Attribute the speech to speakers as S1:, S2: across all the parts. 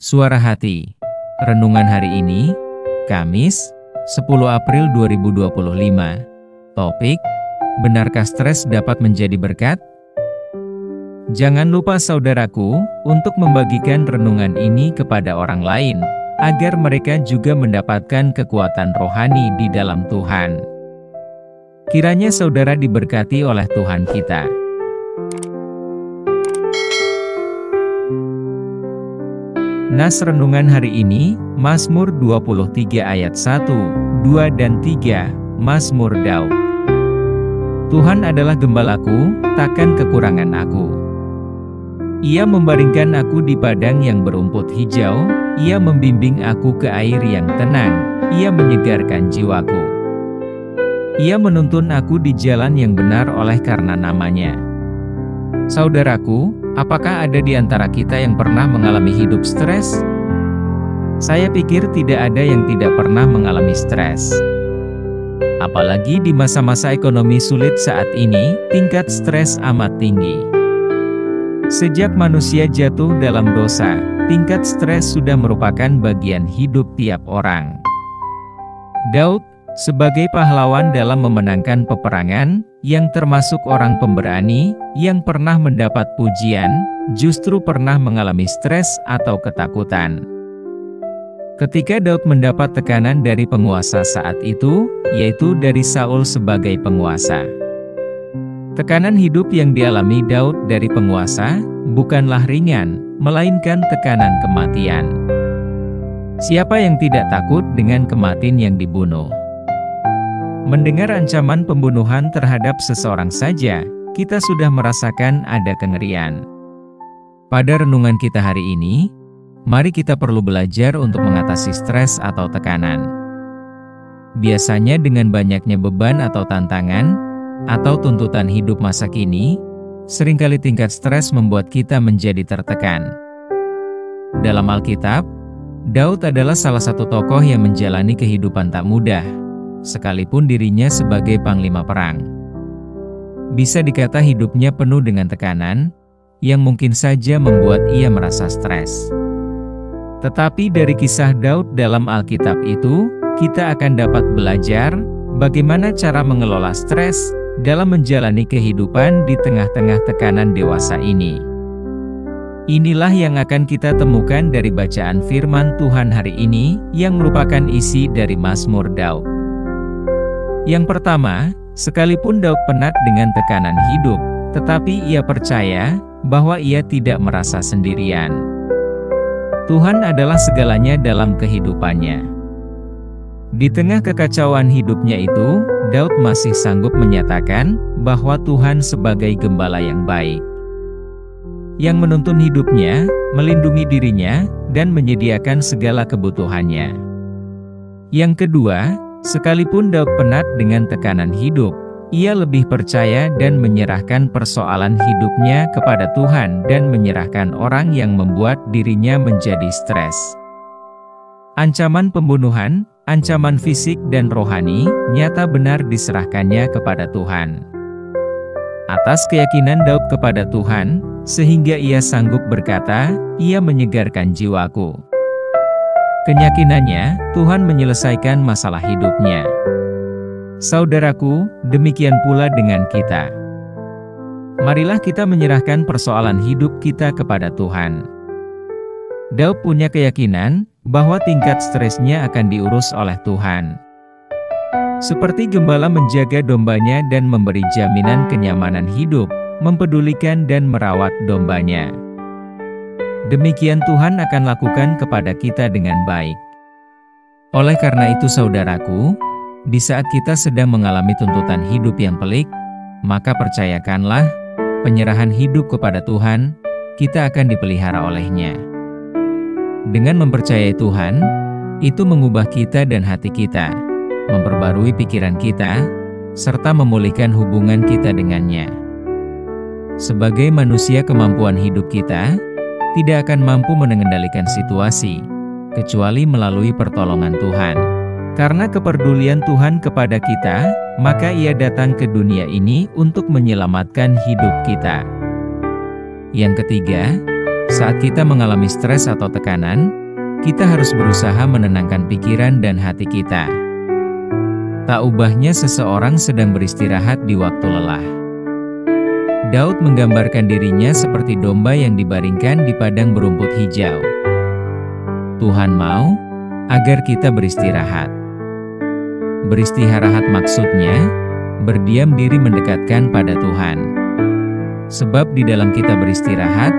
S1: Suara Hati. Renungan hari ini, Kamis, 10 April 2025. Topik, benarkah stres dapat menjadi berkat? Jangan lupa saudaraku, untuk membagikan renungan ini kepada orang lain, agar mereka juga mendapatkan kekuatan rohani di dalam Tuhan. Kiranya saudara diberkati oleh Tuhan kita. Nas renungan hari ini, Mazmur 23 ayat 1, 2 dan 3, Mazmur Daud. Tuhan adalah gembalaku, takkan kekurangan aku. Ia membaringkan aku di padang yang berumput hijau, Ia membimbing aku ke air yang tenang, Ia menyegarkan jiwaku. Ia menuntun aku di jalan yang benar oleh karena namanya. Saudaraku, apakah ada di antara kita yang pernah mengalami hidup stres? Saya pikir tidak ada yang tidak pernah mengalami stres. Apalagi di masa-masa ekonomi sulit saat ini, tingkat stres amat tinggi. Sejak manusia jatuh dalam dosa, tingkat stres sudah merupakan bagian hidup tiap orang. Daud, sebagai pahlawan dalam memenangkan peperangan, yang termasuk orang pemberani, yang pernah mendapat pujian, justru pernah mengalami stres atau ketakutan. Ketika Daud mendapat tekanan dari penguasa saat itu, yaitu dari Saul sebagai penguasa. Tekanan hidup yang dialami Daud dari penguasa, bukanlah ringan, melainkan tekanan kematian. Siapa yang tidak takut dengan kematian yang dibunuh? Mendengar ancaman pembunuhan terhadap seseorang saja, kita sudah merasakan ada kengerian. Pada renungan kita hari ini, mari kita perlu belajar untuk mengatasi stres atau tekanan. Biasanya dengan banyaknya beban atau tantangan, atau tuntutan hidup masa kini, seringkali tingkat stres membuat kita menjadi tertekan. Dalam Alkitab, Daud adalah salah satu tokoh yang menjalani kehidupan tak mudah, sekalipun dirinya sebagai panglima perang. Bisa dikata hidupnya penuh dengan tekanan, yang mungkin saja membuat ia merasa stres. Tetapi dari kisah Daud dalam Alkitab itu, kita akan dapat belajar bagaimana cara mengelola stres dalam menjalani kehidupan di tengah-tengah tekanan dewasa ini. Inilah yang akan kita temukan dari bacaan firman Tuhan hari ini, yang merupakan isi dari Mazmur Daud. Yang pertama, sekalipun Daud penat dengan tekanan hidup, tetapi ia percaya bahwa ia tidak merasa sendirian. Tuhan adalah segalanya dalam kehidupannya. Di tengah kekacauan hidupnya itu, Daud masih sanggup menyatakan bahwa Tuhan sebagai gembala yang baik, yang menuntun hidupnya, melindungi dirinya, dan menyediakan segala kebutuhannya. Yang kedua, sekalipun Daud penat dengan tekanan hidup, ia lebih percaya dan menyerahkan persoalan hidupnya kepada Tuhan dan menyerahkan orang yang membuat dirinya menjadi stres. Ancaman pembunuhan, ancaman fisik dan rohani, nyata benar diserahkannya kepada Tuhan. Atas keyakinan Daud kepada Tuhan, sehingga ia sanggup berkata, "Ia menyegarkan jiwaku." Keyakinannya, Tuhan menyelesaikan masalah hidupnya. Saudaraku, demikian pula dengan kita. Marilah kita menyerahkan persoalan hidup kita kepada Tuhan. Daud punya keyakinan bahwa tingkat stresnya akan diurus oleh Tuhan. Seperti gembala menjaga dombanya dan memberi jaminan kenyamanan hidup, mempedulikan dan merawat dombanya. Demikian Tuhan akan lakukan kepada kita dengan baik. Oleh karena itu saudaraku, di saat kita sedang mengalami tuntutan hidup yang pelik, maka percayakanlah, penyerahan hidup kepada Tuhan, kita akan dipelihara oleh-Nya. Dengan mempercayai Tuhan, itu mengubah kita dan hati kita, memperbarui pikiran kita, serta memulihkan hubungan kita dengannya. Sebagai manusia, kemampuan hidup kita tidak akan mampu mengendalikan situasi, kecuali melalui pertolongan Tuhan. Karena kepedulian Tuhan kepada kita, maka Ia datang ke dunia ini untuk menyelamatkan hidup kita. Yang ketiga, Saat kita mengalami stres atau tekanan, kita harus berusaha menenangkan pikiran dan hati kita. Tak ubahnya seseorang sedang beristirahat di waktu lelah. Daud menggambarkan dirinya seperti domba yang dibaringkan di padang berumput hijau. Tuhan mau agar kita beristirahat. Beristirahat maksudnya, berdiam diri mendekatkan pada Tuhan. Sebab di dalam kita beristirahat,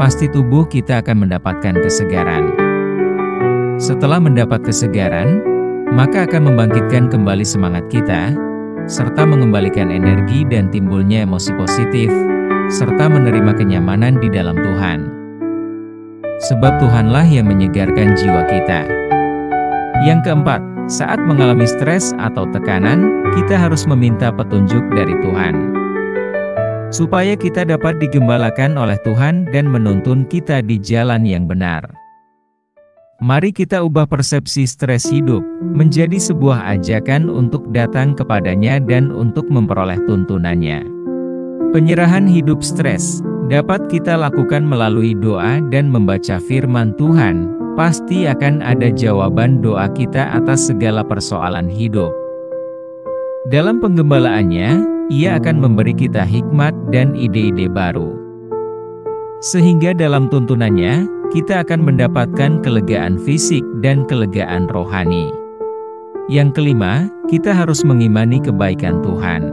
S1: pasti tubuh kita akan mendapatkan kesegaran. Setelah mendapat kesegaran, maka akan membangkitkan kembali semangat kita, serta mengembalikan energi dan timbulnya emosi positif, serta menerima kenyamanan di dalam Tuhan. Sebab Tuhanlah yang menyegarkan jiwa kita. Yang keempat, saat mengalami stres atau tekanan, kita harus meminta petunjuk dari Tuhan. Supaya kita dapat digembalakan oleh Tuhan dan menuntun kita di jalan yang benar. Mari kita ubah persepsi stres hidup menjadi sebuah ajakan untuk datang kepadanya dan untuk memperoleh tuntunannya. Penyerahan hidup stres dapat kita lakukan melalui doa dan membaca firman Tuhan. Pasti akan ada jawaban doa kita atas segala persoalan hidup. Dalam penggembalaannya, Ia akan memberi kita hikmat dan ide-ide baru. Sehingga dalam tuntunannya, kita akan mendapatkan kelegaan fisik dan kelegaan rohani. Yang kelima, kita harus mengimani kebaikan Tuhan.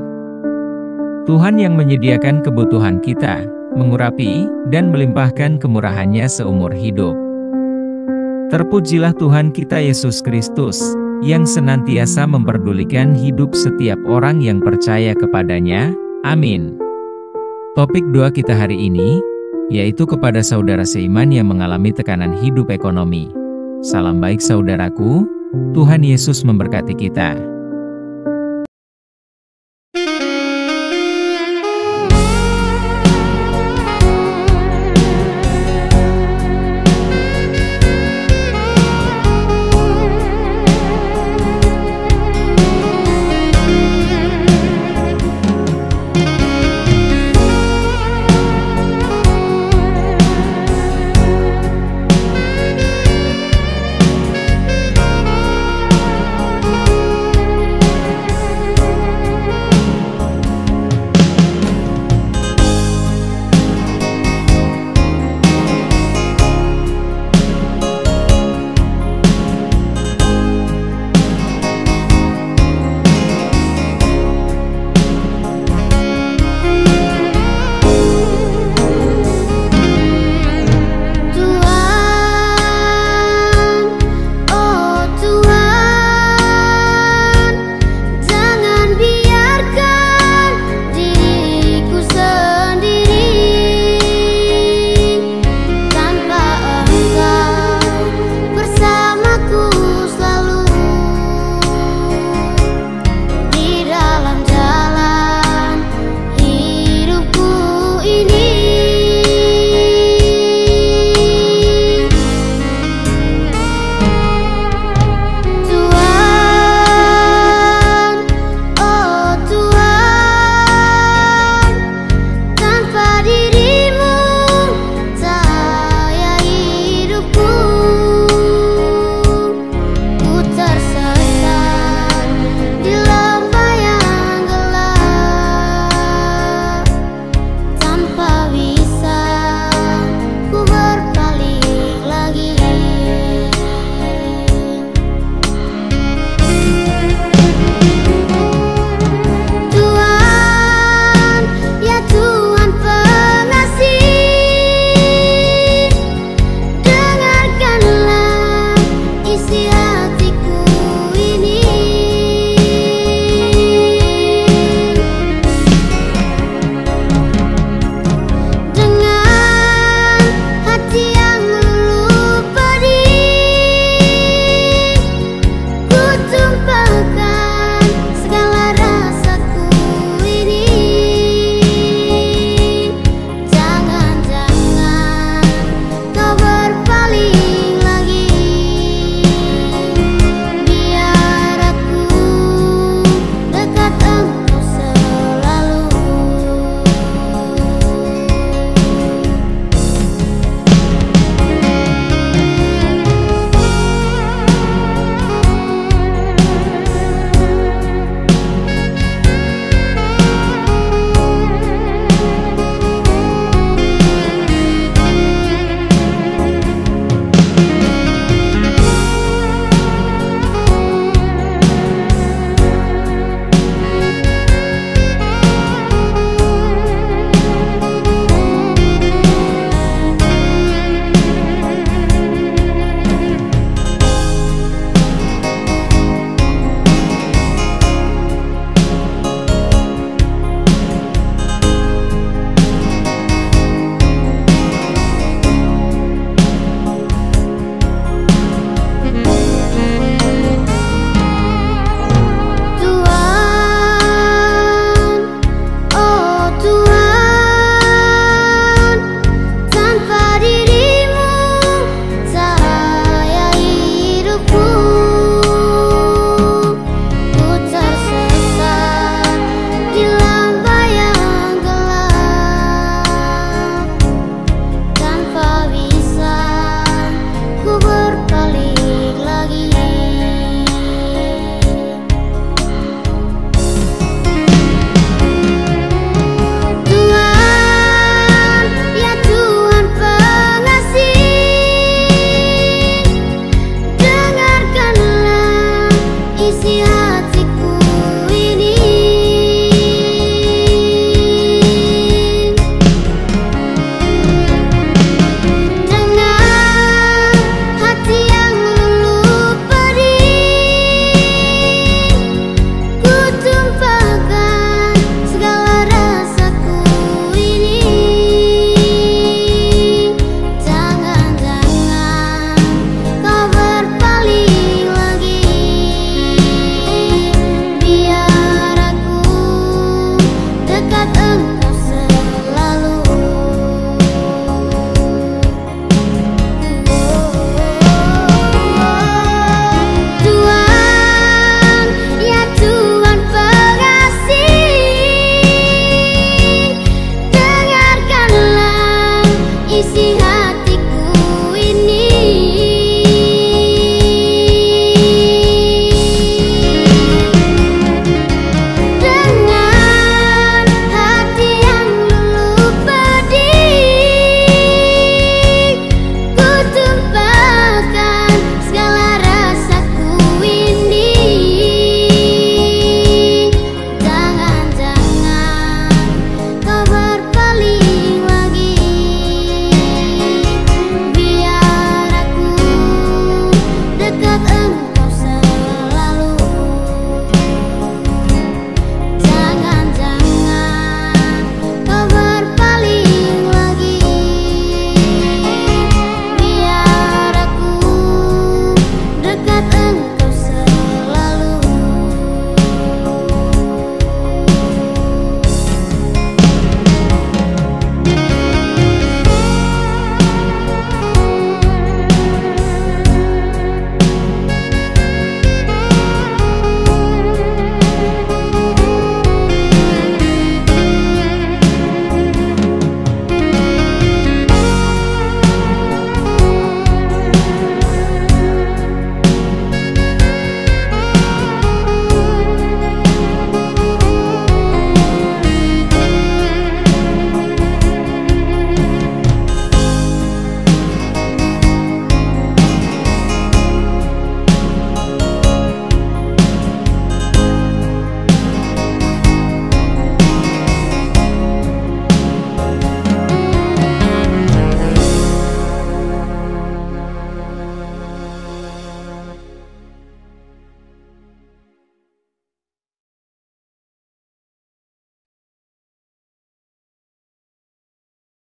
S1: Tuhan yang menyediakan kebutuhan kita, mengurapi, dan melimpahkan kemurahan-Nya seumur hidup. Terpujilah Tuhan kita Yesus Kristus, yang senantiasa memperdulikan hidup setiap orang yang percaya kepadanya. Amin. Topik doa kita hari ini, yaitu kepada saudara seiman yang mengalami tekanan hidup ekonomi. Salam baik saudaraku, Tuhan Yesus memberkati kita.